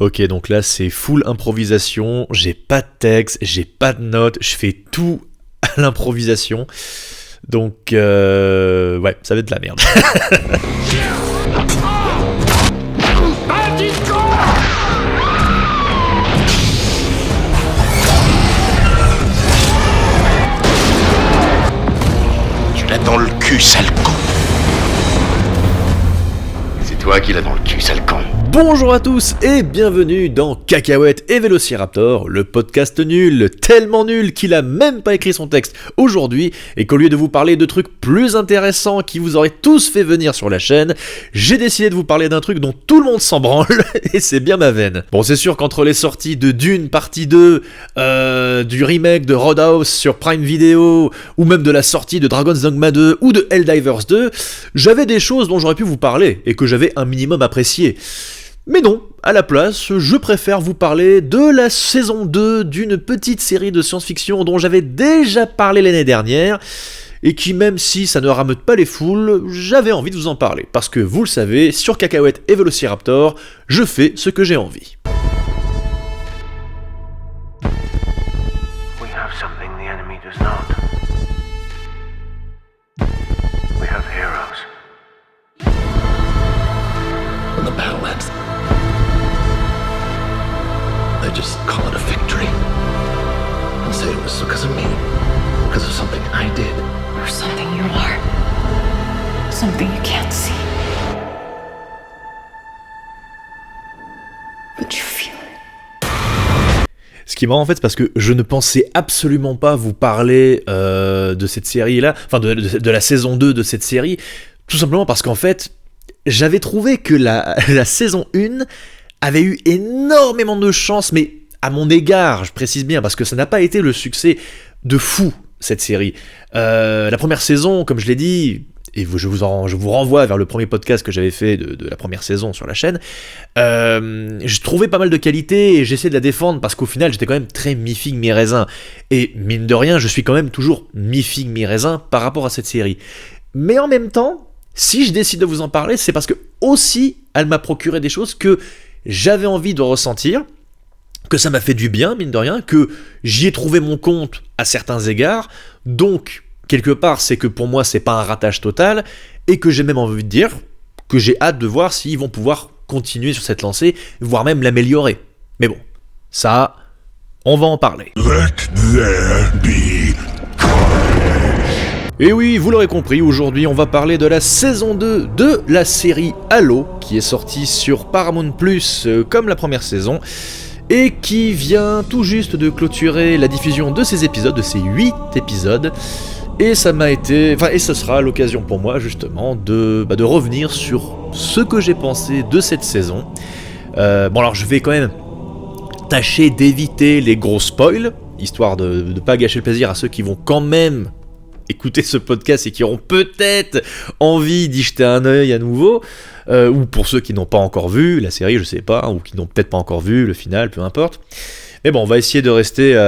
Ok, donc là c'est full improvisation, j'ai pas de texte, j'ai pas de notes, je fais tout à l'improvisation. Donc ouais, ça va être de la merde. Tu l'as dans le cul, sale con. C'est toi qui l'as dans le cul, sale con. Bonjour à tous et bienvenue dans Cacahuètes et Vélociraptor, le podcast nul, tellement nul qu'il a même pas écrit son texte aujourd'hui et qu'au lieu de vous parler de trucs plus intéressants qui vous auraient tous fait venir sur la chaîne, j'ai décidé de vous parler d'un truc dont tout le monde s'en branle et c'est bien ma veine. Bon, c'est sûr qu'entre les sorties de Dune partie 2, du remake de Roadhouse sur Prime Video ou même de la sortie de Dragon's Dogma 2 ou de Helldivers 2, j'avais des choses dont j'aurais pu vous parler et que j'avais un minimum apprécié. Mais non, à la place, je préfère vous parler de la saison 2 d'une petite série de science-fiction dont j'avais déjà parlé l'année dernière, et qui, même si ça ne rameute pas les foules, j'avais envie de vous en parler. Parce que, vous le savez, sur Cacahuètes et Vélociraptor, je fais ce que j'ai envie. We have something the enemy does not. We have heroes. When the battle ends, they just call it a victory and say it was because of me, because of something I did. Or something you are. Something you can't see. But you feel it. Ce qui est marrant en fait, c'est parce que je ne pensais absolument pas vous parler de cette série-là, enfin de la saison 2 de cette série, tout simplement parce qu'en fait, j'avais trouvé que la saison 1 avait eu énormément de chance, mais à mon égard, je précise bien, parce que ça n'a pas été le succès de fou, cette série. La première saison, comme je l'ai dit, et je vous renvoie vers le premier podcast que j'avais fait de la première saison sur la chaîne, je trouvais pas mal de qualité et j'essayais de la défendre parce qu'au final j'étais quand même très mi-figue mi-raisin. Et mine de rien, je suis quand même toujours mi-figue mi-raisin par rapport à cette série. Mais en même temps, si je décide de vous en parler, c'est parce que aussi elle m'a procuré des choses que j'avais envie de ressentir, que ça m'a fait du bien, mine de rien, que j'y ai trouvé mon compte à certains égards, donc quelque part c'est que pour moi c'est pas un ratage total, et que j'ai même envie de dire que j'ai hâte de voir s'ils vont pouvoir continuer sur cette lancée, voire même l'améliorer. Mais bon, ça, on va en parler. Let there be. Et oui, vous l'aurez compris, aujourd'hui on va parler de la saison 2 de la série Halo, qui est sortie sur Paramount+, comme la première saison, et qui vient tout juste de clôturer la diffusion de ces épisodes, de ces 8 épisodes, et ça m'a été... Enfin, et ce sera l'occasion pour moi, justement, de revenir sur ce que j'ai pensé de cette saison. Bon, alors je vais quand même tâcher d'éviter les gros spoils, histoire de ne pas gâcher le plaisir à ceux qui vont quand même écouter ce podcast et qui auront peut-être envie d'y jeter un œil à nouveau, ou pour ceux qui n'ont pas encore vu la série, je sais pas, ou qui n'ont peut-être pas encore vu le final, peu importe. Mais bon, on va essayer de rester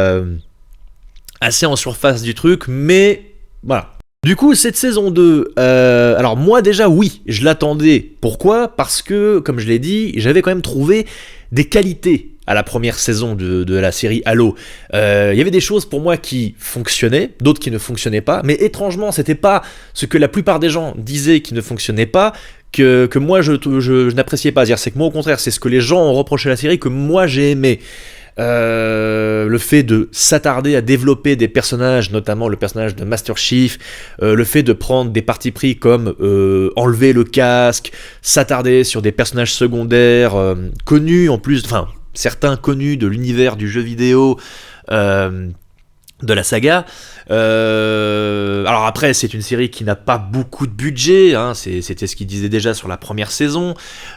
assez en surface du truc, mais voilà. Du coup, cette saison 2, alors moi déjà, oui, je l'attendais. Pourquoi ? Parce que, comme je l'ai dit, j'avais quand même trouvé des qualités à la première saison de la série Halo. Il y avait des choses pour moi qui fonctionnaient, d'autres qui ne fonctionnaient pas, mais étrangement, c'était pas ce que la plupart des gens disaient qui ne fonctionnait pas, que moi je n'appréciais pas. C'est-à-dire, c'est que moi au contraire, c'est ce que les gens ont reproché à la série que moi j'ai aimé. Le fait de s'attarder à développer des personnages, notamment le personnage de Master Chief, le fait de prendre des partis pris comme enlever le casque, s'attarder sur des personnages secondaires connus en plus, enfin certains connus de l'univers du jeu vidéo, de la saga. Alors après, c'est une série qui n'a pas beaucoup de budget, hein, c'était ce qu'ils disaient déjà sur la première saison.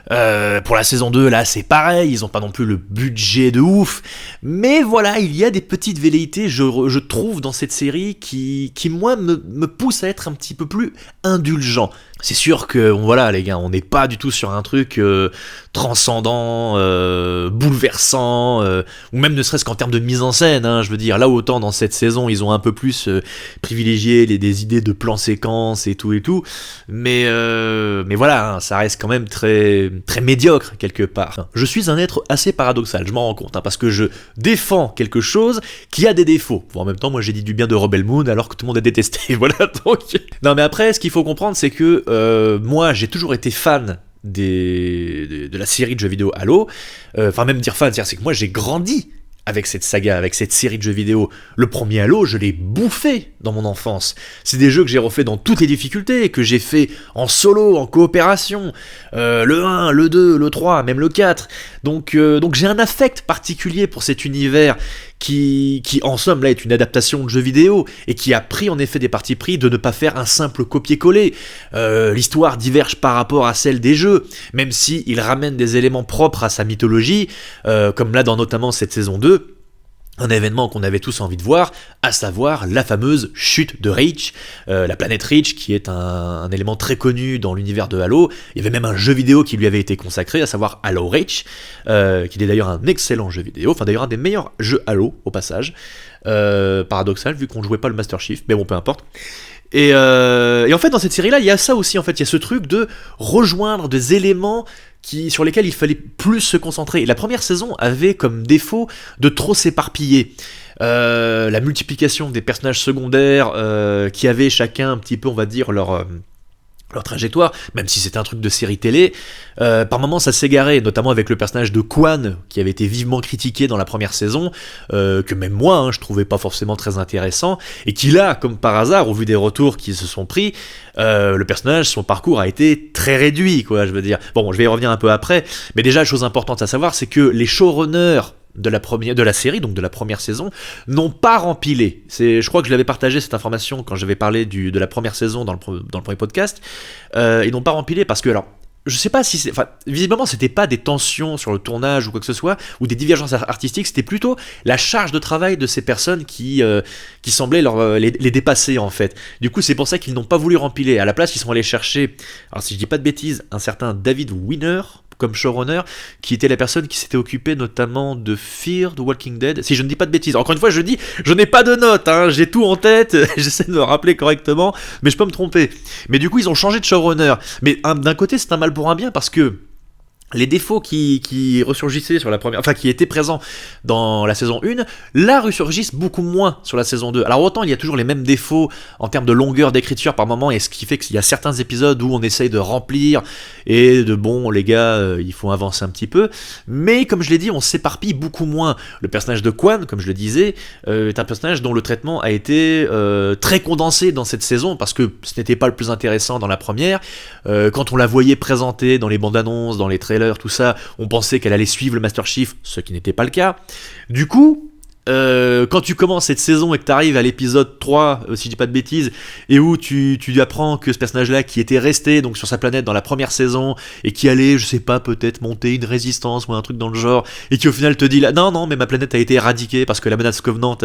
Pour la saison 2, là, c'est pareil, ils n'ont pas non plus le budget de ouf. Mais voilà, il y a des petites velléités, je trouve, dans cette série qui moi, me poussent à être un petit peu plus indulgent. C'est sûr que, voilà les gars, on n'est pas du tout sur un truc transcendant, bouleversant, ou même ne serait-ce qu'en termes de mise en scène, hein, je veux dire, là autant dans cette saison ils ont un peu plus privilégié des idées de plans séquences et tout, mais voilà, hein, ça reste quand même très, très médiocre quelque part. Je suis un être assez paradoxal, je m'en rends compte, hein, parce que je défends quelque chose qui a des défauts. Bon, en même temps, moi j'ai dit du bien de Rebel Moon alors que tout le monde a détesté, voilà, donc... Non mais après, ce qu'il faut comprendre, c'est que moi j'ai toujours été fan de la série de jeux vidéo Halo, enfin même dire fan, c'est-à-dire c'est que moi j'ai grandi avec cette saga, avec cette série de jeux vidéo. Le premier Halo, je l'ai bouffé dans mon enfance. C'est des jeux que j'ai refait dans toutes les difficultés, que j'ai fait en solo, en coopération, le 1, le 2, le 3, même le 4. Donc j'ai un affect particulier pour cet univers qui en somme là est une adaptation de jeux vidéo et qui a pris en effet des partis pris de ne pas faire un simple copier-coller. L'histoire diverge par rapport à celle des jeux, même si il ramène des éléments propres à sa mythologie, comme là dans notamment cette saison 2, un événement qu'on avait tous envie de voir, à savoir la fameuse chute de Reach, la planète Reach, qui est un élément très connu dans l'univers de Halo. Il y avait même un jeu vidéo qui lui avait été consacré, à savoir Halo Reach, qui est d'ailleurs un excellent jeu vidéo, enfin d'ailleurs un des meilleurs jeux Halo, au passage. Paradoxal, vu qu'on ne jouait pas le Master Chief, mais bon, peu importe. Et en fait, dans cette série-là, il y a ça aussi, en fait, il y a ce truc de rejoindre des éléments sur lesquels il fallait plus se concentrer. Et la première saison avait comme défaut de trop s'éparpiller. La multiplication des personnages secondaires qui avaient chacun un petit peu, on va dire, leur trajectoire, même si c'était un truc de série télé, par moments ça s'égarait, notamment avec le personnage de Quan, qui avait été vivement critiqué dans la première saison, que même moi, hein, je trouvais pas forcément très intéressant, et qui là, comme par hasard, au vu des retours qui se sont pris, le personnage, son parcours a été très réduit, quoi, je veux dire. Bon, je vais y revenir un peu après, mais déjà, chose importante à savoir, c'est que les showrunners de la série, donc de la première saison, n'ont pas rempilé. Je crois que je l'avais partagé cette information quand j'avais parlé de la première saison dans le premier podcast. Ils n'ont pas rempilé parce que, alors, je sais pas si visiblement c'était pas des tensions sur le tournage ou quoi que ce soit, ou des divergences artistiques, c'était plutôt la charge de travail de ces personnes qui semblaient les dépasser en fait. Du coup, c'est pour ça qu'ils n'ont pas voulu rempiler. À la place, ils sont allés chercher, alors si je dis pas de bêtises, un certain David Winner comme showrunner, qui était la personne qui s'était occupée notamment de Fear, de Walking Dead, si je ne dis pas de bêtises. Encore une fois, je dis, je n'ai pas de notes, hein, j'ai tout en tête, j'essaie de me rappeler correctement, mais je peux me tromper. Mais du coup, ils ont changé de showrunner. Mais d'un côté, c'est un mal pour un bien, parce que les défauts qui ressurgissaient sur la première, enfin qui étaient présents dans la saison 1, là ressurgissent beaucoup moins sur la saison 2. Alors autant il y a toujours les mêmes défauts en termes de longueur d'écriture par moment, et ce qui fait qu'il y a certains épisodes où on essaye de remplir et de bon les gars, il faut avancer un petit peu, mais comme je l'ai dit, on s'éparpille beaucoup moins. Le personnage de Quan, comme je le disais, est un personnage dont le traitement a été très condensé dans cette saison, parce que ce n'était pas le plus intéressant dans la première. Quand on la voyait présentée dans les bandes annonces, dans les trailers, tout ça, on pensait qu'elle allait suivre le Master Chief, ce qui n'était pas le cas. Du coup, quand tu commences cette saison et que tu arrives à l'épisode 3, si je dis pas de bêtises, et où tu apprends que ce personnage-là, qui était resté donc sur sa planète dans la première saison, et qui allait, je sais pas, peut-être monter une résistance ou un truc dans le genre, et qui au final te dit là, non, mais ma planète a été éradiquée parce que la menace Covenant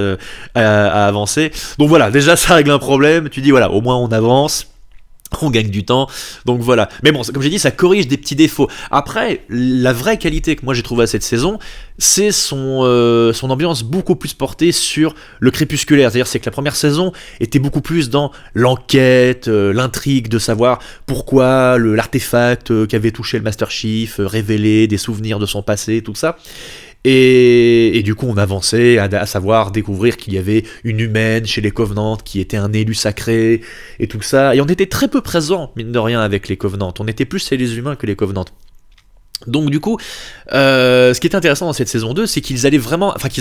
a avancé. Donc voilà, déjà ça règle un problème, tu dis voilà, au moins on avance, on gagne du temps, donc voilà. Mais bon, comme j'ai dit, ça corrige des petits défauts. Après, la vraie qualité que moi j'ai trouvée à cette saison, c'est son ambiance beaucoup plus portée sur le crépusculaire. C'est-à-dire, c'est que la première saison était beaucoup plus dans l'enquête, l'intrigue de savoir pourquoi l'artefact qui avait touché le Master Chief révélait des souvenirs de son passé, tout ça. Et du coup on avançait à savoir découvrir qu'il y avait une humaine chez les Covenants qui était un élu sacré et tout ça, et on était très peu présents mine de rien avec les Covenants, on était plus chez les humains que les Covenants. Donc du coup, ce qui est intéressant dans cette saison 2, c'est qu'ils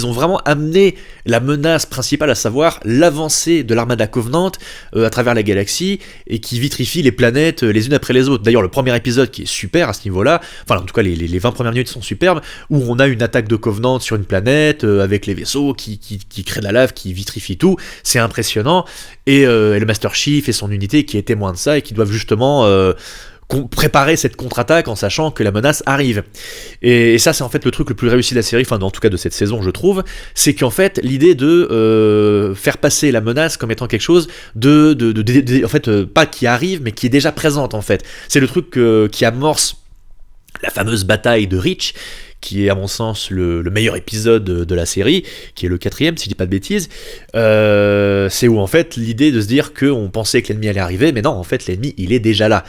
ont vraiment amené la menace principale, à savoir l'avancée de l'armada Covenant à travers la galaxie, et qui vitrifie les planètes les unes après les autres. D'ailleurs, le premier épisode qui est super à ce niveau-là, enfin en tout cas les 20 premières minutes sont superbes, où on a une attaque de Covenant sur une planète, avec les vaisseaux qui créent de la lave, qui vitrifient tout, c'est impressionnant, et le Master Chief et son unité qui est témoin de ça, et qui doivent justement préparer cette contre-attaque en sachant que la menace arrive. Et ça, c'est en fait le truc le plus réussi de la série, enfin en tout cas de cette saison, je trouve, c'est qu'en fait l'idée de faire passer la menace comme étant quelque chose en fait pas qui arrive, mais qui est déjà présente en fait. C'est le truc qui amorce la fameuse bataille de Reach, qui est à mon sens le meilleur épisode de la série, qui est le 4e si je dis pas de bêtises. C'est où en fait l'idée de se dire qu'on pensait que l'ennemi allait arriver, mais non, en fait l'ennemi il est déjà là.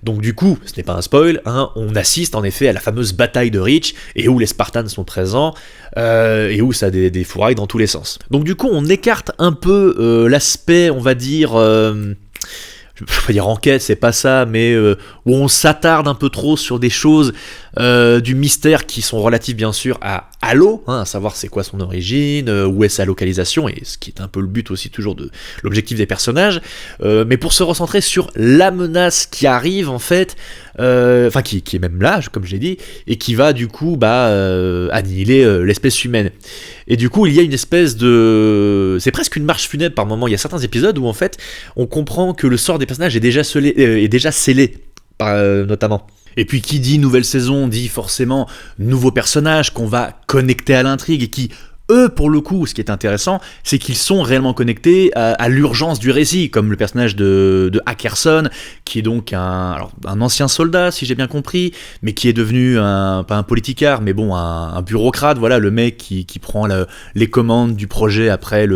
Donc du coup, ce n'est pas un spoil, hein, on assiste en effet à la fameuse bataille de Reach, et où les Spartans sont présents, et où ça a des fourrailles dans tous les sens. Donc du coup, on écarte un peu l'aspect, on va dire... je vais pas dire enquête, c'est pas ça, mais où on s'attarde un peu trop sur des choses du mystère qui sont relatives bien sûr à Halo, hein, à savoir c'est quoi son origine, où est sa localisation, et ce qui est un peu le but aussi toujours de l'objectif des personnages, mais pour se recentrer sur la menace qui arrive en fait, enfin qui est même là, comme je l'ai dit, et qui va du coup annihiler l'espèce humaine. Et du coup il y a une espèce de... c'est presque une marche funèbre par moment, il y a certains épisodes où en fait on comprend que le sort des personnages est déjà scellé notamment. Et puis qui dit nouvelle saison dit forcément nouveaux personnages qu'on va connecter à l'intrigue et qui, eux, pour le coup, ce qui est intéressant, c'est qu'ils sont réellement connectés à l'urgence du récit, comme le personnage de Ackerson, qui est donc un ancien soldat, si j'ai bien compris, mais qui est devenu pas un politicard, mais bon, un bureaucrate, voilà, le mec qui prend les commandes du projet après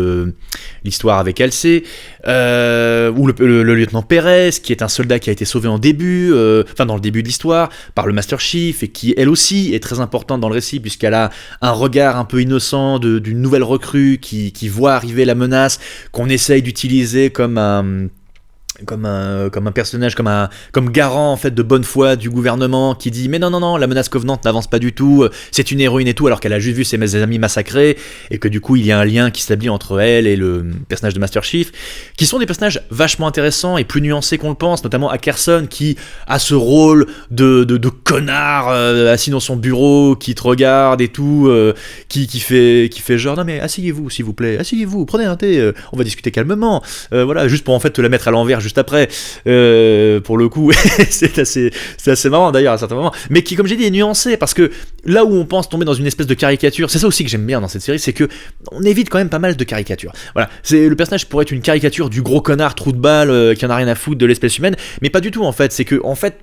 l'histoire avec Halsey, ou le lieutenant Perez, qui est un soldat qui a été sauvé dans le début de l'histoire, par le Master Chief, et qui, elle aussi, est très importante dans le récit, puisqu'elle a un regard un peu innocent d'une nouvelle recrue qui voit arriver la menace, qu'on essaye d'utiliser comme un personnage, comme garant en fait de bonne foi du gouvernement, qui dit mais non, la menace Covenant n'avance pas du tout, c'est une héroïne et tout, alors qu'elle a juste vu ses amis massacrés, et que du coup il y a un lien qui s'établit entre elle et le personnage de Master Chief, qui sont des personnages vachement intéressants et plus nuancés qu'on le pense, notamment Ackerson qui a ce rôle de connard assis dans son bureau, qui te regarde et tout, qui fait genre non mais asseyez-vous s'il vous plaît, asseyez-vous, prenez un thé, on va discuter calmement, voilà, juste pour en fait te la mettre à l'envers juste après, pour le coup c'est assez marrant d'ailleurs à certains moments, mais qui comme j'ai dit est nuancé, parce que là où on pense tomber dans une espèce de caricature, c'est ça aussi que j'aime bien dans cette série, c'est que on évite quand même pas mal de caricatures. Voilà, le personnage pourrait être une caricature du gros connard trou de balle qui en a rien à foutre de l'espèce humaine, mais pas du tout en fait, c'est que en fait,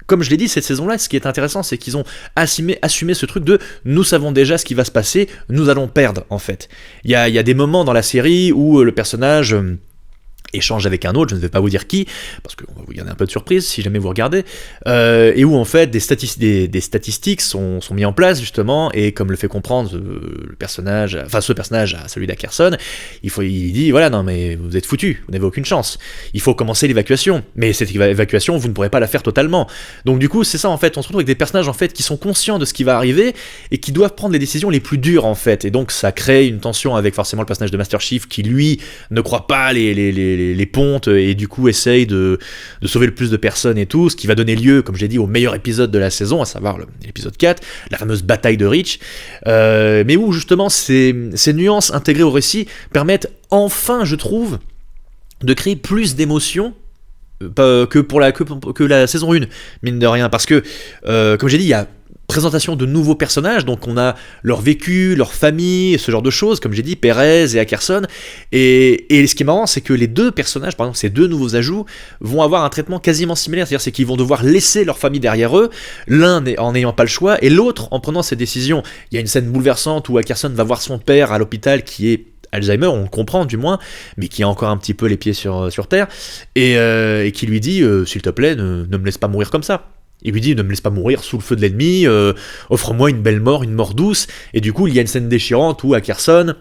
comme je l'ai dit, cette saison-là, ce qui est intéressant, c'est qu'ils ont assumé ce truc de « nous savons déjà ce qui va se passer, nous allons perdre » en fait. Il y a des moments dans la série où le personnage... échange avec un autre, je ne vais pas vous dire qui, parce qu'on va vous garder un peu de surprise si jamais vous regardez, et où en fait des statistiques sont mis en place justement, et comme le fait comprendre ce personnage à celui d'Ackerson, il dit voilà, non mais vous êtes foutus, vous n'avez aucune chance, il faut commencer l'évacuation, mais cette évacuation vous ne pourrez pas la faire totalement. Donc du coup c'est ça en fait, on se retrouve avec des personnages en fait qui sont conscients de ce qui va arriver et qui doivent prendre les décisions les plus dures en fait, et donc ça crée une tension avec forcément le personnage de Master Chief qui lui ne croit pas les pontes, et du coup essaye de sauver le plus de personnes et tout, ce qui va donner lieu, comme j'ai dit, au meilleur épisode de la saison, à savoir l'épisode 4, la fameuse bataille de Reach, mais où justement ces nuances intégrées au récit permettent enfin, je trouve, de créer plus d'émotions que la saison 1, mine de rien, parce que comme j'ai dit, il y a présentation de nouveaux personnages, donc on a leur vécu, leur famille, ce genre de choses, comme j'ai dit, Perez et Ackerson, et ce qui est marrant, c'est que les deux personnages, par exemple ces deux nouveaux ajouts, vont avoir un traitement quasiment similaire, c'est-à-dire c'est qu'ils vont devoir laisser leur famille derrière eux, l'un en n'ayant pas le choix, et l'autre en prenant ses décisions. Il y a une scène bouleversante où Ackerson va voir son père à l'hôpital qui est Alzheimer, on le comprend du moins, mais qui a encore un petit peu les pieds sur terre, et qui lui dit s'il te plaît, ne me laisse pas mourir comme ça. Il lui dit ne me laisse pas mourir sous le feu de l'ennemi, offre-moi une belle mort, une mort douce. Et du coup il y a une scène déchirante où Ackerson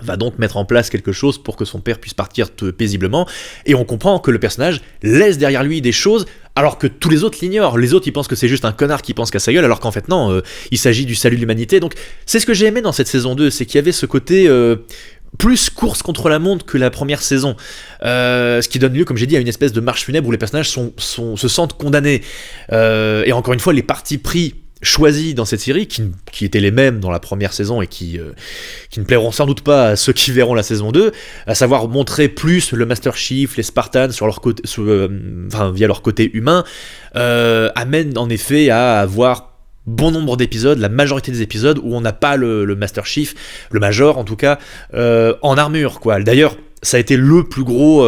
va donc mettre en place quelque chose pour que son père puisse partir paisiblement, et on comprend que le personnage laisse derrière lui des choses alors que tous les autres l'ignorent. Les autres ils pensent que c'est juste un connard qui pense qu'à sa gueule, alors qu'en fait non, il s'agit du salut de l'humanité. Donc c'est ce que j'ai aimé dans cette saison 2, c'est qu'il y avait ce côté plus course contre la montre que la première saison, ce qui donne lieu, comme j'ai dit, à une espèce de marche funèbre où les personnages se sentent condamnés, et encore une fois les partis pris choisis dans cette série, qui étaient les mêmes dans la première saison et qui ne plairont sans doute pas à ceux qui verront la saison 2, à savoir montrer plus le Master Chief, les Spartans sur leur côté, via leur côté humain, amène en effet à avoir bon nombre d'épisodes, la majorité des épisodes où on n'a pas le Master Chief, le Major en tout cas, en armure, quoi. D'ailleurs, ça a été le plus gros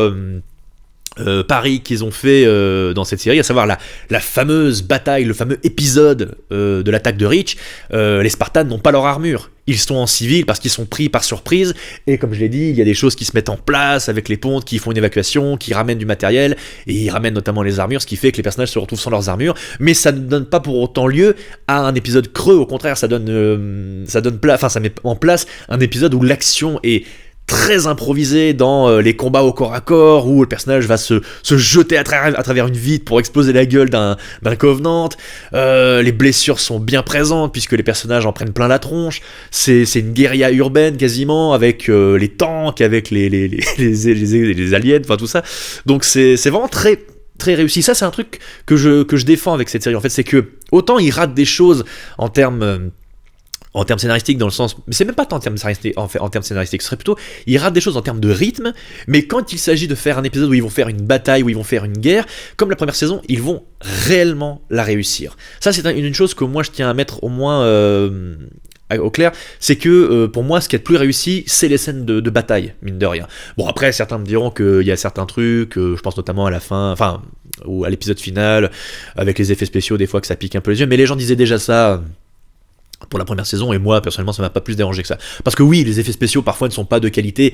pari qu'ils ont fait dans cette série, à savoir la fameuse bataille, le fameux épisode de l'attaque de Reach. Les Spartans n'ont pas leur armure, ils sont en civil parce qu'ils sont pris par surprise, et comme je l'ai dit, il y a des choses qui se mettent en place avec les pontes, qui font une évacuation, qui ramènent du matériel, et ils ramènent notamment les armures, ce qui fait que les personnages se retrouvent sans leurs armures, mais ça ne donne pas pour autant lieu à un épisode creux, au contraire, ça met en place un épisode où l'action est très improvisé dans les combats au corps à corps, où le personnage va se jeter à travers une vitre pour exploser la gueule d'un Covenant. Les blessures sont bien présentes puisque les personnages en prennent plein la tronche. C'est une guérilla urbaine quasiment, avec les tanks, avec les aliens, enfin tout ça. Donc c'est vraiment très très réussi. Ça, c'est un truc que je défends avec cette série, en fait, c'est que autant il rate des choses en termes scénaristiques, dans le sens, mais c'est même pas tant en termes scénaristiques, ce serait plutôt, ils ratent des choses en termes de rythme, mais quand il s'agit de faire un épisode où ils vont faire une bataille, où ils vont faire une guerre, comme la première saison, ils vont réellement la réussir. Ça, c'est une chose que moi je tiens à mettre au moins au clair, c'est que pour moi, ce qui est le plus réussi, c'est les scènes de bataille, mine de rien. Bon, après, certains me diront qu'il y a certains trucs, je pense notamment à la fin, ou à l'épisode final, avec les effets spéciaux, des fois que ça pique un peu les yeux, mais les gens disaient déjà ça pour la première saison, et moi personnellement ça m'a pas plus dérangé que ça, parce que oui, les effets spéciaux parfois ne sont pas de qualité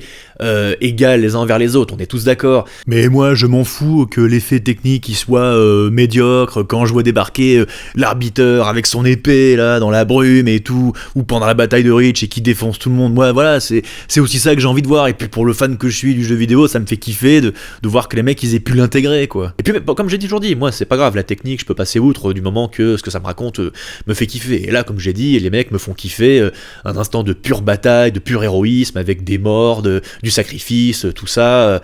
égale les uns envers les autres, on est tous d'accord, mais moi je m'en fous que l'effet technique il soit médiocre quand je vois débarquer l'arbiteur avec son épée là dans la brume et tout, ou pendant la bataille de Reach et qui défonce tout le monde. Moi voilà, c'est aussi ça que j'ai envie de voir, et puis pour le fan que je suis du jeu vidéo, ça me fait kiffer de voir que les mecs ils aient pu l'intégrer, quoi. Et puis comme j'ai toujours dit, moi c'est pas grave, la technique je peux passer outre du moment que ce que ça me raconte me fait kiffer, et là comme j'ai dit, les mecs me font kiffer un instant de pure bataille, de pur héroïsme, avec des morts, du sacrifice, tout ça.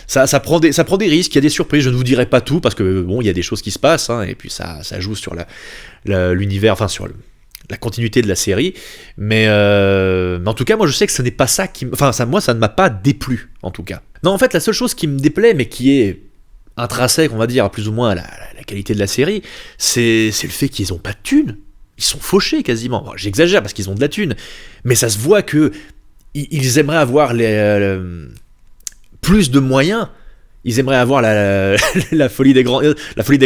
Ça prend des risques, il y a des surprises, je ne vous dirai pas tout, parce que bon, il y a des choses qui se passent, hein, et puis ça joue sur l'univers, enfin sur la continuité de la série, mais en tout cas, moi je sais que ce n'est pas ça qui... moi ça ne m'a pas déplu, en tout cas. Non, en fait, la seule chose qui me déplaît, mais qui est intrinsèque, on va dire, plus ou moins à la qualité de la série, c'est le fait qu'ils n'ont pas de thunes. Ils sont fauchés quasiment. Bon, j'exagère parce qu'ils ont de la thune, mais ça se voit que ils aimeraient avoir plus de moyens. Ils aimeraient avoir la folie des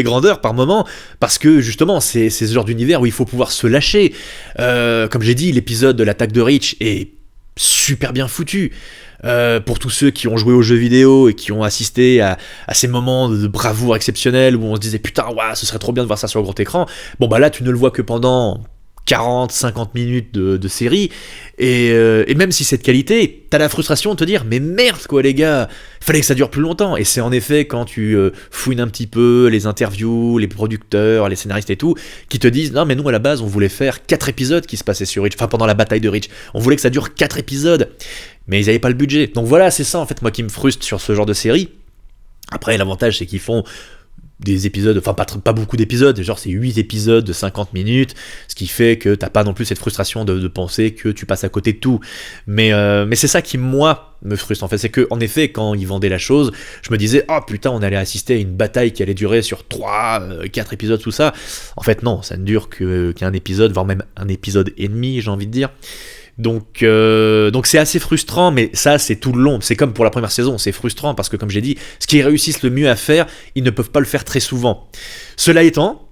grandeurs par moment, parce que justement c'est ce genre d'univers où il faut pouvoir se lâcher. Comme j'ai dit, l'épisode de l'attaque de Reach est super bien foutu. Pour tous ceux qui ont joué aux jeux vidéo et qui ont assisté à ces moments de bravoure exceptionnels où on se disait putain, ouais, ce serait trop bien de voir ça sur le grand écran. Bon bah là tu ne le vois que pendant 40-50 minutes de série, et même si c'est de qualité, t'as la frustration de te dire mais merde quoi les gars, fallait que ça dure plus longtemps. Et c'est en effet quand tu fouines un petit peu les interviews, les producteurs, les scénaristes et tout, qui te disent non mais nous à la base on voulait faire 4 épisodes qui se passaient sur Reach, enfin pendant la bataille de Reach, on voulait que ça dure 4 épisodes, mais ils n'avaient pas le budget. Donc voilà, c'est ça en fait moi qui me frustre sur ce genre de série. Après l'avantage c'est qu'ils font des épisodes, enfin pas beaucoup d'épisodes, genre c'est 8 épisodes de 50 minutes, ce qui fait que t'as pas non plus cette frustration de penser que tu passes à côté de tout. Mais c'est ça qui, moi, me frustre en fait, c'est que en effet, quand ils vendaient la chose, je me disais, oh putain, on allait assister à une bataille qui allait durer sur 3-4 épisodes, tout ça. En fait non, ça ne dure qu'un épisode, voire même un épisode et demi, j'ai envie de dire. Donc c'est assez frustrant, mais ça c'est tout le long, c'est comme pour la première saison, c'est frustrant parce que comme j'ai dit, ce qu'ils réussissent le mieux à faire, ils ne peuvent pas le faire très souvent. Cela étant,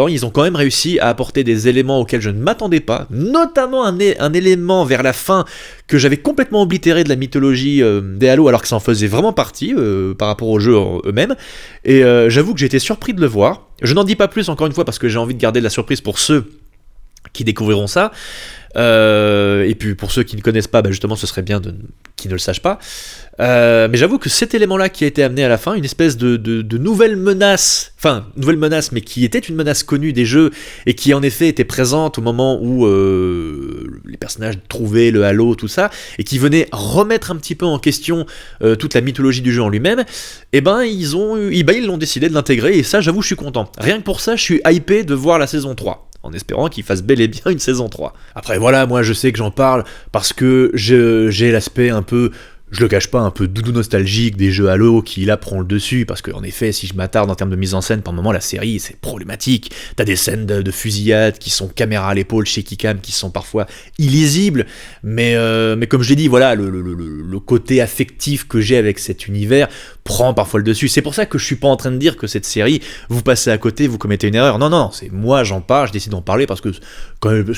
ils ont quand même réussi à apporter des éléments auxquels je ne m'attendais pas, notamment un élément vers la fin que j'avais complètement oblitéré de la mythologie des Halo, alors que ça en faisait vraiment partie par rapport aux jeux eux-mêmes, et j'avoue que j'ai été surpris de le voir. Je n'en dis pas plus encore une fois parce que j'ai envie de garder de la surprise pour ceux qui découvriront ça. Et puis pour ceux qui ne connaissent pas, justement ce serait bien qu'ils ne le sachent pas, mais j'avoue que cet élément là qui a été amené à la fin, une espèce de nouvelle menace, mais qui était une menace connue des jeux et qui en effet était présente au moment où les personnages trouvaient le Halo, tout ça, et qui venait remettre un petit peu en question toute la mythologie du jeu en lui-même, et ils l'ont décidé de l'intégrer, et ça j'avoue je suis content, rien que pour ça je suis hypé de voir la saison 3. en espérant qu'il fasse bel et bien une saison 3. Après voilà, moi je sais que j'en parle parce que j'ai l'aspect un peu, je le cache pas, un peu doudou nostalgique des jeux Halo qui là prend le dessus, parce que en effet, si je m'attarde en termes de mise en scène, par moment la série c'est problématique. T'as des scènes de fusillade qui sont caméra à l'épaule, shaky cam, qui sont parfois illisibles, mais comme je l'ai dit, voilà, le côté affectif que j'ai avec cet univers prend parfois le dessus. C'est pour ça que je suis pas en train de dire que cette série, vous passez à côté, vous commettez une erreur. Non, c'est moi j'en parle, je décide d'en parler parce que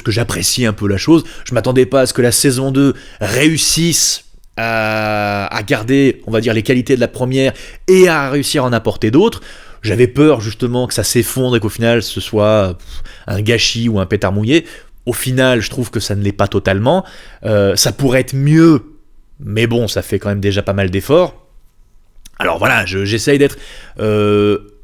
j'apprécie un peu la chose. Je m'attendais pas à ce que la saison 2 réussisse à garder, on va dire, les qualités de la première et à réussir à en apporter d'autres. J'avais peur justement que ça s'effondre et qu'au final ce soit un gâchis ou un pétard mouillé. Au final, je trouve que ça ne l'est pas totalement. Ça pourrait être mieux, mais bon, ça fait quand même déjà pas mal d'efforts. Alors voilà, j'essaye d'être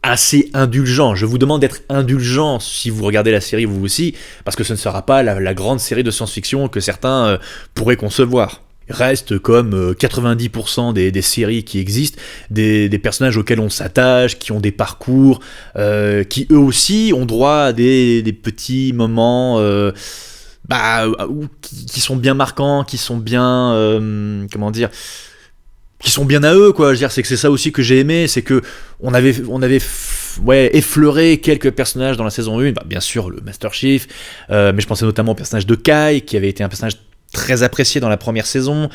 assez indulgent. Je vous demande d'être indulgent si vous regardez la série vous aussi, parce que ce ne sera pas la grande série de science-fiction que certains pourraient concevoir. Reste comme 90% des séries qui existent, des personnages auxquels on s'attache, qui ont des parcours, qui eux aussi ont droit à des petits moments qui sont bien marquants, qui sont bien, qui sont bien à eux, quoi. Je veux dire, c'est que c'est ça aussi que j'ai aimé, c'est que on avait effleuré quelques personnages dans la saison 1, bien sûr le Master Chief, mais je pensais notamment au personnage de Kai, qui avait été un personnage très apprécié dans la première saison,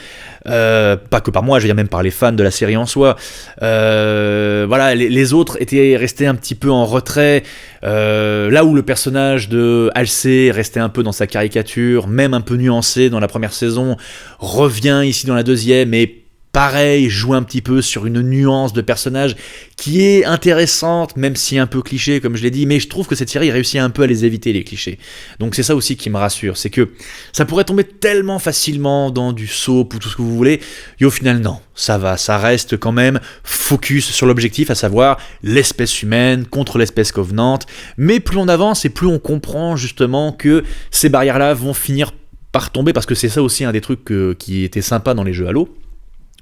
pas que par moi, je veux dire même par les fans de la série en soi. Voilà, les autres étaient restés un petit peu en retrait, là où le personnage de Halsey restait un peu dans sa caricature, même un peu nuancé dans la première saison, revient ici dans la deuxième, et pareil, joue un petit peu sur une nuance de personnage qui est intéressante, même si un peu cliché, comme je l'ai dit, mais je trouve que cette série réussit un peu à les éviter, les clichés. Donc c'est ça aussi qui me rassure, c'est que ça pourrait tomber tellement facilement dans du soap ou tout ce que vous voulez, et au final non, ça va, ça reste quand même focus sur l'objectif, à savoir l'espèce humaine contre l'espèce covenante, mais plus on avance et plus on comprend justement que ces barrières-là vont finir par tomber, parce que c'est ça aussi un des trucs qui était sympa dans les jeux Halo,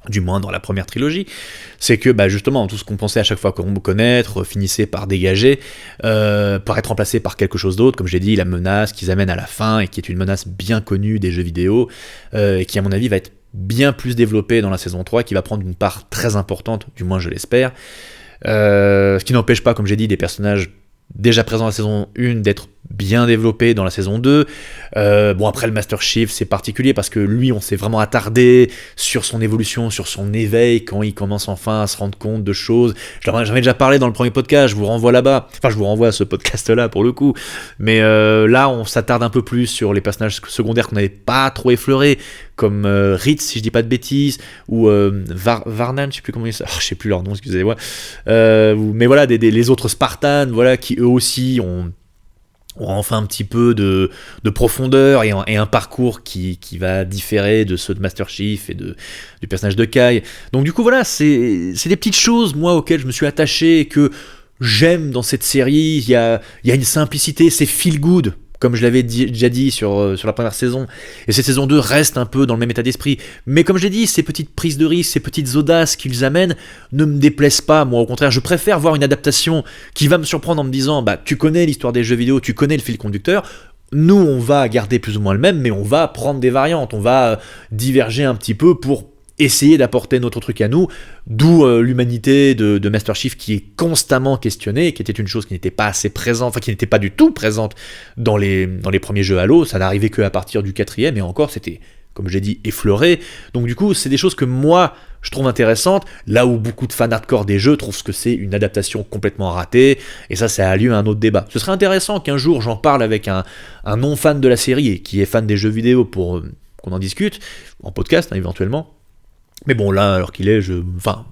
du moins dans la première trilogie, c'est que justement tout ce qu'on pensait à chaque fois qu'on me connaître finissait par dégager, par être remplacé par quelque chose d'autre, comme j'ai dit, la menace qu'ils amènent à la fin, et qui est une menace bien connue des jeux vidéo, et qui à mon avis va être bien plus développée dans la saison 3, qui va prendre une part très importante, du moins je l'espère, ce qui n'empêche pas, comme j'ai dit, des personnages déjà présents dans la saison 1 d'être bien développé dans la saison 2. Bon, après le Master Chief c'est particulier parce que lui on s'est vraiment attardé sur son évolution, sur son éveil quand il commence enfin à se rendre compte de choses. J'en avais déjà parlé dans le premier podcast, je vous renvoie là-bas, enfin je vous renvoie à ce podcast là pour le coup, mais là on s'attarde un peu plus sur les personnages secondaires qu'on n'avait pas trop effleurés, comme Ritz si je dis pas de bêtises, ou Varnan, je sais plus comment ils s'appellent, je sais plus leur nom, excusez-moi, mais voilà, les autres Spartans, voilà, qui eux aussi ont enfin un petit peu de profondeur et un parcours qui va différer de ceux de Master Chief et du personnage de Kai. Donc du coup voilà, c'est des petites choses moi auxquelles je me suis attaché et que j'aime dans cette série. Il y a une simplicité, c'est feel good, comme je l'avais déjà dit sur la première saison, et cette saison 2 reste un peu dans le même état d'esprit, mais comme je l'ai dit, ces petites prises de risque, ces petites audaces qu'ils amènent ne me déplaisent pas. Moi au contraire, je préfère voir une adaptation qui va me surprendre en me disant tu connais l'histoire des jeux vidéo, tu connais le fil conducteur, nous on va garder plus ou moins le même, mais on va prendre des variantes, on va diverger un petit peu pour essayer d'apporter notre truc à nous, d'où l'humanité de Master Chief qui est constamment questionnée, qui était une chose qui n'était pas assez présente, enfin qui n'était pas du tout présente dans les premiers jeux Halo. Ça n'arrivait qu'à partir du 4e, et encore c'était, comme je l'ai dit, effleuré. Donc du coup c'est des choses que moi je trouve intéressantes, là où beaucoup de fans hardcore des jeux trouvent que c'est une adaptation complètement ratée, et ça a lieu à un autre débat. Ce serait intéressant qu'un jour j'en parle avec un non-fan de la série et qui est fan des jeux vidéo pour qu'on en discute, en podcast éventuellement. Mais bon, là, alors qu'il est,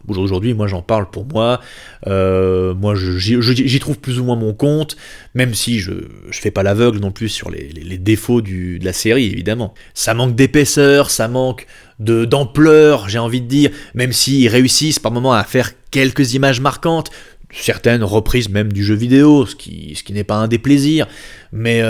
aujourd'hui, moi j'en parle pour moi. Moi j'y trouve plus ou moins mon compte, même si je fais pas l'aveugle non plus sur les défauts de la série, évidemment. Ça manque d'épaisseur, ça manque d'ampleur, j'ai envie de dire, même s'ils réussissent par moments à faire quelques images marquantes. certaines reprises même du jeu vidéo, ce qui n'est pas un déplaisir, mais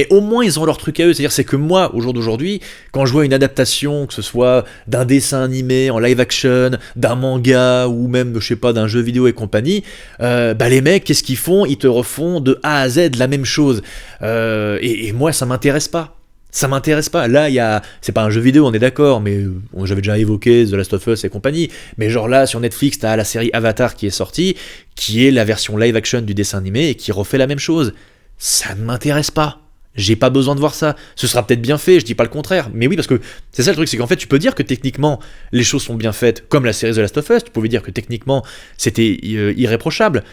au moins ils ont leur truc à eux, c'est-à-dire c'est que moi, au jour d'aujourd'hui, quand je vois une adaptation, que ce soit d'un dessin animé en live action, d'un manga, ou même, je sais pas, d'un jeu vidéo et compagnie, les mecs, qu'est-ce qu'ils font ? Ils te refont de A à Z la même chose, et moi ça m'intéresse pas. Ça m'intéresse pas. Là, c'est pas un jeu vidéo, on est d'accord, mais j'avais déjà évoqué The Last of Us et compagnie. Mais genre là, sur Netflix, t'as la série Avatar qui est sortie, qui est la version live action du dessin animé et qui refait la même chose. Ça ne m'intéresse pas. J'ai pas besoin de voir ça. Ce sera peut-être bien fait, je dis pas le contraire. Mais oui, parce que c'est ça le truc, c'est qu'en fait, tu peux dire que techniquement, les choses sont bien faites, comme la série The Last of Us. Tu pouvais dire que techniquement, c'était irréprochable.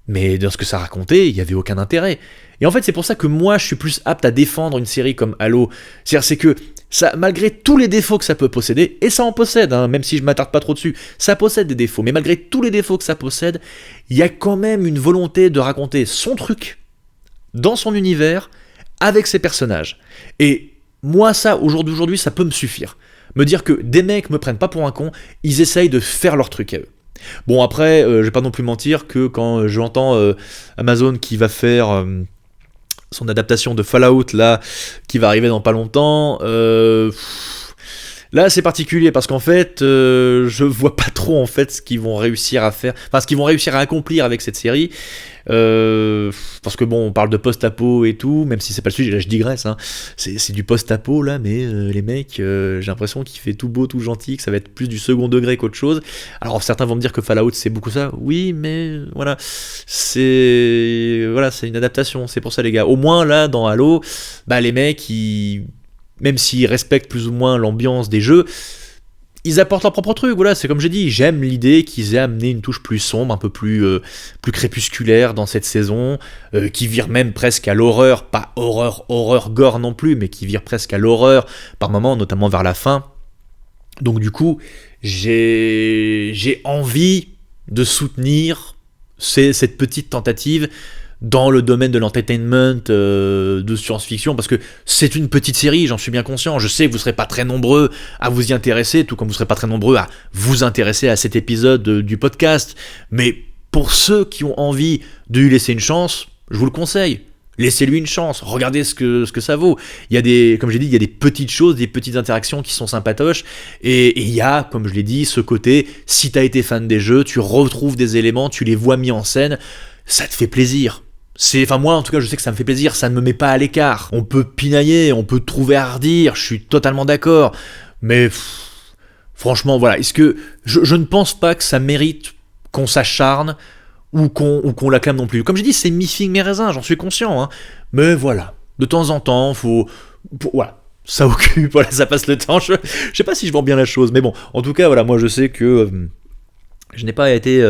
Mais dans ce que ça racontait, il n'y avait aucun intérêt. Et en fait, c'est pour ça que moi, je suis plus apte à défendre une série comme Halo. C'est que, ça, malgré tous les défauts que ça peut posséder, et ça en possède, hein, même si je m'attarde pas trop dessus, ça possède des défauts, mais malgré tous les défauts que ça possède, il y a quand même une volonté de raconter son truc, dans son univers, avec ses personnages. Et moi, ça, au jour d'aujourd'hui, ça peut me suffire. Me dire que des mecs me prennent pas pour un con, ils essayent de faire leur truc à eux. Bon, après, je vais pas non plus mentir que quand j'entends Amazon qui va faire son adaptation de Fallout, là, qui va arriver dans pas longtemps, là c'est particulier parce qu'en fait, je vois pas trop en fait ce qu'ils vont réussir à faire, enfin ce qu'ils vont réussir à accomplir avec cette série. Parce que bon, on parle de post-apo et tout, même si c'est pas le sujet, là je digresse, hein. C'est du post-apo là, mais les mecs, j'ai l'impression qu'il fait tout beau, tout gentil, que ça va être plus du second degré qu'autre chose. Alors certains vont me dire que Fallout c'est beaucoup ça, oui, mais voilà, c'est une adaptation, c'est pour ça les gars. Au moins là, dans Halo, les mecs, même s'ils respectent plus ou moins l'ambiance des jeux, ils apportent leur propre truc, voilà, c'est comme j'ai dit, j'aime l'idée qu'ils aient amené une touche plus sombre, un peu plus crépusculaire dans cette saison, qui vire même presque à l'horreur, pas horreur gore non plus, mais qui vire presque à l'horreur par moments, notamment vers la fin. Donc du coup, j'ai envie de soutenir cette petite tentative dans le domaine de l'entertainment, de science-fiction, parce que c'est une petite série, j'en suis bien conscient, je sais que vous serez pas très nombreux à vous y intéresser, tout comme vous serez pas très nombreux à vous intéresser à cet épisode du podcast, mais pour ceux qui ont envie de lui laisser une chance, je vous le conseille, laissez-lui une chance, regardez ce que ça vaut. Il y a comme j'ai dit, il y a des petites choses, des petites interactions qui sont sympatoches, et il y a, comme je l'ai dit, ce côté, si t'as été fan des jeux, tu retrouves des éléments, tu les vois mis en scène, ça te fait plaisir. Moi en tout cas je sais que ça me fait plaisir, ça ne me met pas à l'écart. On peut pinailler, on peut trouver à redire, je suis totalement d'accord, mais franchement voilà, est-ce que je ne pense pas que ça mérite qu'on s'acharne ou qu'on l'acclame non plus. Comme j'ai dit, c'est mi-figue mi-raisin, j'en suis conscient, hein. Mais voilà, de temps en temps, voilà, ça occupe, voilà, ça passe le temps, je sais pas si je vends bien la chose, mais bon, en tout cas voilà, moi je sais que je n'ai pas été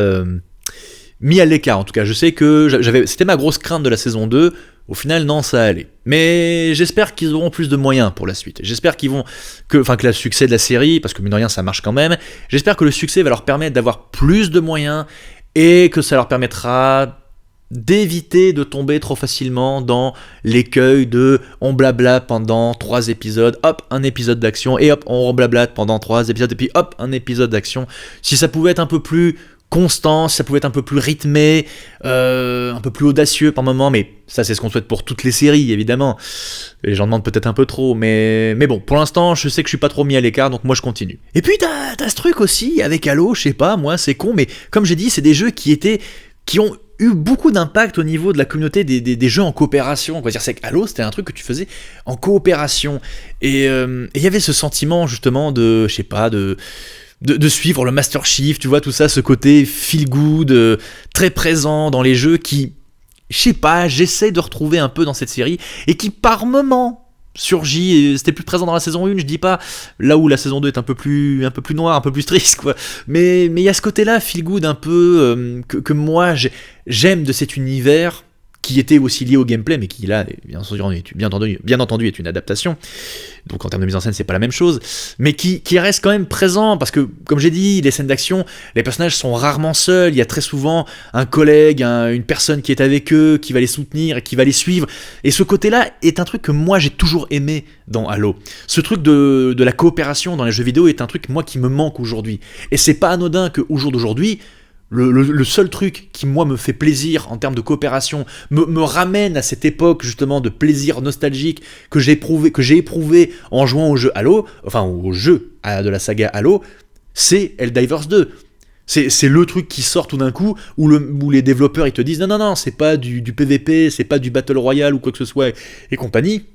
mis à l'écart, en tout cas, je sais que c'était ma grosse crainte de la saison 2, au final, non, ça allait. Mais j'espère qu'ils auront plus de moyens pour la suite. J'espère que le succès de la série, parce que mine de rien, ça marche quand même, j'espère que le succès va leur permettre d'avoir plus de moyens, et que ça leur permettra d'éviter de tomber trop facilement dans l'écueil de on blabla pendant 3 épisodes, hop, un épisode d'action, et hop, on reblabla pendant 3 épisodes, et puis hop, un épisode d'action. Si ça pouvait être un peu plus constant, ça pouvait être un peu plus rythmé, un peu plus audacieux par moment, mais ça c'est ce qu'on souhaite pour toutes les séries évidemment, et j'en demande peut-être un peu trop, mais bon, pour l'instant je sais que je suis pas trop mis à l'écart, donc moi je continue. Et puis t'as ce truc aussi avec Halo, je sais pas, moi c'est con, mais comme j'ai dit, c'est des jeux qui ont eu beaucoup d'impact au niveau de la communauté des jeux en coopération. On va dire, c'est que Halo, c'était un truc que tu faisais en coopération, et il y avait ce sentiment justement de, je sais pas, de suivre le Master Chief, tu vois, tout ça, ce côté feel good, très présent dans les jeux qui, je sais pas, j'essaie de retrouver un peu dans cette série, et qui par moments surgit, et c'était plus présent dans la saison 1, je dis pas, là où la saison 2 est un peu plus noire, un peu plus triste, quoi, mais il y a ce côté-là, feel good un peu, que moi j'aime de cet univers, qui était aussi lié au gameplay, mais qui là, bien entendu, est une adaptation, donc en termes de mise en scène c'est pas la même chose, mais qui reste quand même présent, parce que comme j'ai dit, les scènes d'action, les personnages sont rarement seuls, il y a très souvent un collègue, une personne qui est avec eux, qui va les soutenir et qui va les suivre, et ce côté-là est un truc que moi j'ai toujours aimé dans Halo. Ce truc de la coopération dans les jeux vidéo est un truc moi qui me manque aujourd'hui, et c'est pas anodin qu'au jour d'aujourd'hui, Le seul truc qui, moi, me fait plaisir en termes de coopération, me ramène à cette époque, justement, de plaisir nostalgique que j'ai éprouvé en jouant au jeu Halo, enfin, au jeu de la saga Halo, c'est Helldivers 2. C'est le truc qui sort tout d'un coup, où les développeurs, ils te disent, non, c'est pas du PVP, c'est pas du Battle Royale ou quoi que ce soit, et compagnie.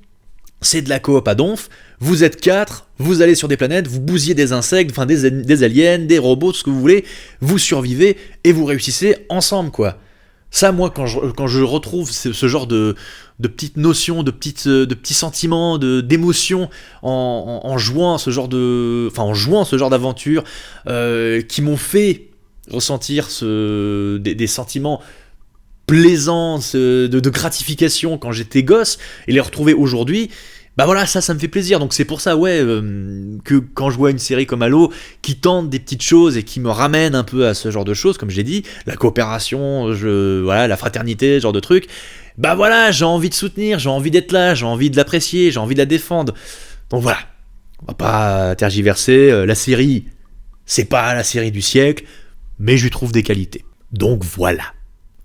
C'est de la coop à donf, vous êtes 4, vous allez sur des planètes, vous bousillez des insectes, enfin des aliens, des robots, tout ce que vous voulez, vous survivez et vous réussissez ensemble, quoi. Ça, moi, quand je retrouve ce genre de petites notions, de petits sentiments, d'émotions en jouant ce genre d'aventure qui m'ont fait ressentir des sentiments plaisants, de gratification quand j'étais gosse, et les retrouver aujourd'hui, bah voilà, ça me fait plaisir. Donc c'est pour ça, que quand je vois une série comme Halo qui tente des petites choses et qui me ramène un peu à ce genre de choses, comme je l'ai dit, la coopération, la fraternité, ce genre de trucs, bah voilà, j'ai envie de soutenir, j'ai envie d'être là, j'ai envie de l'apprécier, j'ai envie de la défendre. Donc voilà, on va pas tergiverser, la série, c'est pas la série du siècle, mais je lui trouve des qualités. Donc voilà.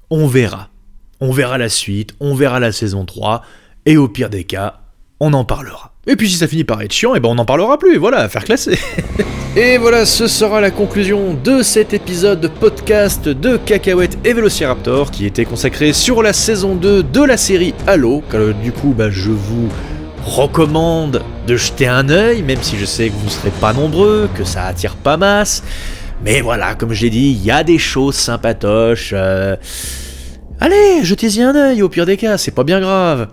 On verra la suite, on verra la saison 3, et au pire des cas, on en parlera. Et puis si ça finit par être chiant, on n'en parlera plus, voilà, faire classer. Et voilà, ce sera la conclusion de cet épisode de podcast de Cacahuètes et Vélociraptor, qui était consacré sur la saison 2 de la série Halo. Du coup, je vous recommande de jeter un œil, même si je sais que vous ne serez pas nombreux, que ça attire pas masse. Mais voilà, comme je l'ai dit, il y a des choses sympatoches. Allez, jetez-y un œil, au pire des cas, c'est pas bien grave.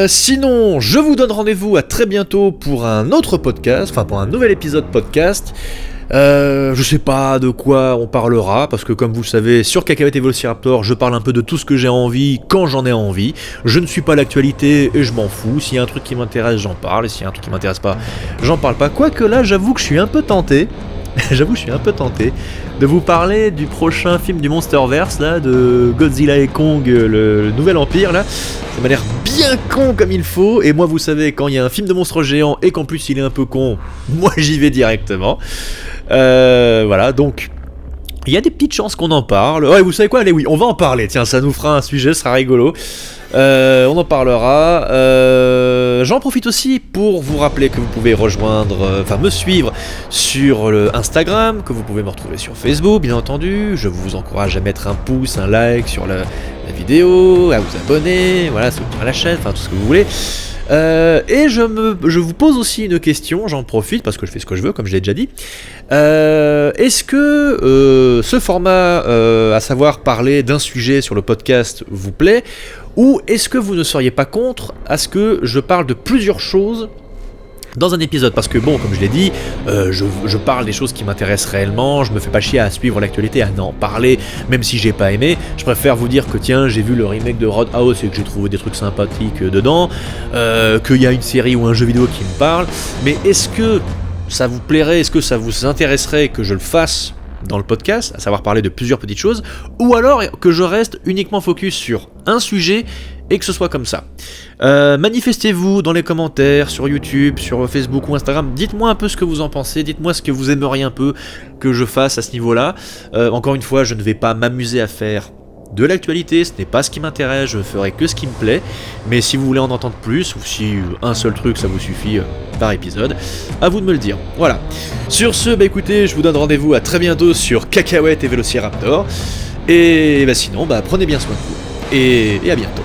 Sinon, je vous donne rendez-vous à très bientôt pour un autre podcast, enfin pour un nouvel épisode podcast. Je sais pas de quoi on parlera, parce que comme vous le savez, sur Cacahuètes et Vélociraptor, je parle un peu de tout ce que j'ai envie, quand j'en ai envie. Je ne suis pas l'actualité et je m'en fous. S'il y a un truc qui m'intéresse, j'en parle, et s'il y a un truc qui m'intéresse pas, j'en parle pas. Quoique là, j'avoue que je suis un peu tenté. De vous parler du prochain film du Monsterverse, là, de Godzilla et Kong, le nouvel empire, là. Ça m'a l'air bien con comme il faut, et moi, vous savez, quand il y a un film de monstre géant, et qu'en plus il est un peu con, moi j'y vais directement. Voilà, donc... il y a des petites chances qu'on en parle. Ouais, vous savez quoi, allez, oui, on va en parler, tiens, ça nous fera un sujet, ce sera rigolo. On en parlera. J'en profite aussi pour vous rappeler que vous pouvez me suivre sur le Instagram, que vous pouvez me retrouver sur Facebook, bien entendu. Je vous encourage à mettre un pouce, un like sur la vidéo, à vous abonner, voilà, soutenir la chaîne, enfin tout ce que vous voulez. Et je vous pose aussi une question, j'en profite parce que je fais ce que je veux, comme je l'ai déjà dit. Est-ce que ce format, à savoir parler d'un sujet sur le podcast, vous plaît, ou est-ce que vous ne seriez pas contre à ce que je parle de plusieurs choses dans un épisode? Parce que bon, comme je l'ai dit, je parle des choses qui m'intéressent réellement, je me fais pas chier à suivre l'actualité, à en parler, même si j'ai pas aimé. Je préfère vous dire que tiens, j'ai vu le remake de Roadhouse et que j'ai trouvé des trucs sympathiques dedans, qu'il y a une série ou un jeu vidéo qui me parle. Mais est-ce que ça vous plairait, est-ce que ça vous intéresserait que je le fasse dans le podcast, à savoir parler de plusieurs petites choses, ou alors que je reste uniquement focus sur un sujet et que ce soit comme ça. Manifestez-vous dans les commentaires, sur YouTube, sur Facebook ou Instagram, dites-moi un peu ce que vous en pensez, dites-moi ce que vous aimeriez un peu que je fasse à ce niveau-là. Encore une fois, je ne vais pas m'amuser à faire de l'actualité, ce n'est pas ce qui m'intéresse, je ferai que ce qui me plaît, mais si vous voulez en entendre plus, ou si un seul truc ça vous suffit par épisode, à vous de me le dire. Voilà. Sur ce, écoutez, je vous donne rendez-vous à très bientôt sur Cacahuètes et Vélociraptor, et sinon, prenez bien soin de vous, et à bientôt.